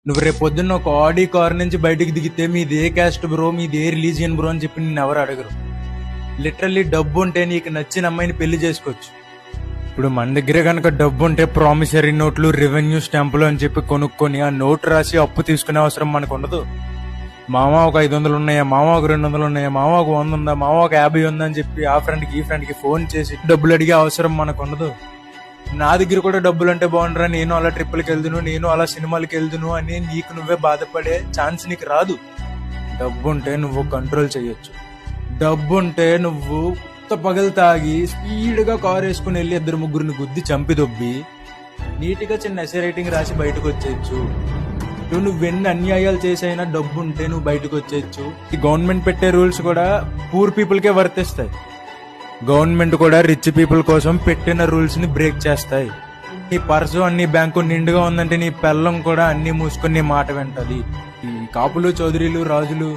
నువ్వు రేపు పొద్దున్న ఒక ఆడి కార్ నుంచి బయటికి దిగితే మీది ఏ క్యాస్ట్ బ్రో, మీది ఏ రిలీజియన్ బ్రో అని చెప్పి నిన్ను ఎవరు అడగరు. లిటరల్లీ డబ్బు ఉంటే నీకు నచ్చిన అమ్మాయిని పెళ్లి చేసుకోవచ్చు. ఇప్పుడు మన దగ్గర కనుక డబ్బు ఉంటే ప్రామిసరీ నోట్లు, రెవెన్యూ స్టాంపులు అని చెప్పి కొనుక్కొని ఆ నోటు రాసి అప్పు తీసుకునే అవసరం మనకు ఉండదు. మామ ఒక 500 ఉన్నాయా, మామ ఒక 200 ఉన్నాయా, మామ ఒక 100 ఉందా, మామ ఒక 50 ఉందా అని చెప్పి ఆ ఫ్రెండ్కి ఈ ఫ్రెండ్కి ఫోన్ చేసి డబ్బులు అడిగే అవసరం మనకు ఉండదు. నా దగ్గర కూడా డబ్బులు అంటే బాగుండరా, నేను అలా ట్రిప్పులకి వెళ్దును, నేను అలా సినిమాలకి వెళ్దును అని నీకు నువ్వే బాధపడే ఛాన్స్ నీకు రాదు. డబ్బు ఉంటే నువ్వు కంట్రోల్ చేయొచ్చు. డబ్బు ఉంటే నువ్వు పగలు తాగి స్పీడ్గా కారు వేసుకుని వెళ్ళి 2-3 గుద్ది చంపి దొబ్బి నీట్గా చిన్న ఎస్ఏ రైటింగ్ రాసి బయటకు వచ్చేయచ్చు. నువ్వు ఎన్ని అన్యాయాలు చేసైనా డబ్బు ఉంటే నువ్వు బయటకు వచ్చేయచ్చు. ఈ గవర్నమెంట్ పెట్టే రూల్స్ కూడా పూర్ పీపుల్కే వర్తిస్తాయి. గవర్నమెంట్ కూడా రిచ్ పీపుల్ కోసం పెట్టిన రూల్స్ ని బ్రేక్ చేస్తాయి. నీ పర్సు అన్ని బ్యాంకు నిండుగా ఉందంటే నీ పెళ్ళం కూడా అన్ని మూసుకుని నీ మాట వింటది. ఈ కాపులు, చౌదరీలు, రాజులు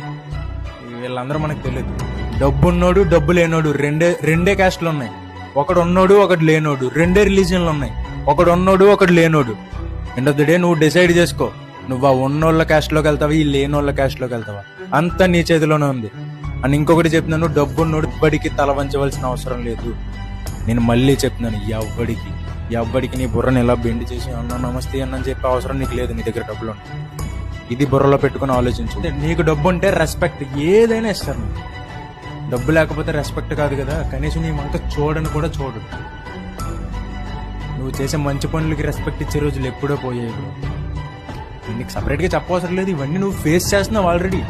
వీళ్ళందరూ మనకు తెలియదు. డబ్బు ఉన్నోడు, డబ్బు లేనోడు రెండే క్యాస్ట్లు ఉన్నాయి. ఒకడు ఉన్నోడు, ఒకటి లేనోడు. రెండే రిలీజియన్లు ఉన్నాయి. ఒకడు ఉన్నోడు, ఒకటి లేనోడు. ఎండ్ ఆఫ్ ద డే నువ్వు డిసైడ్ చేసుకో, నువ్వు ఆ ఉన్నోళ్ళ క్యాస్ట్ లోకి వెళ్తావా, ఈ లేనోళ్ళ క్యాస్ట్ లోకి వెళ్తావా. అంతా నీ చేతిలోనే ఉంది. అని ఇంకొకటి చెప్తున్నాను, డబ్బున్నోడు ఎవ్వడికి తల వంచవలసిన అవసరం లేదు. నేను మళ్ళీ చెప్తున్నాను, ఎవ్వడికి నీ బుర్రని ఎలా బెండ్ చేసి అన్నా నమస్తే అన్నని చెప్పే అవసరం నీకు లేదు. నీ దగ్గర డబ్బులు ఉంటాయి. ఇది బుర్రలో పెట్టుకుని ఆలోచించు. నీకు డబ్బు ఉంటే రెస్పెక్ట్ ఏదైనా ఇస్తారు. డబ్బు లేకపోతే రెస్పెక్ట్ కాదు కదా, కనీసం నీ వంక చూడని కూడా చూడు. నువ్వు చేసే మంచి పనులకి రెస్పెక్ట్ ఇచ్చే రోజులు ఎప్పుడో పోయాయి. నీకు సపరేట్గా చెప్పవసరం లేదు, ఇవన్నీ నువ్వు ఫేస్ చేస్తున్నావు ఆల్రెడీ.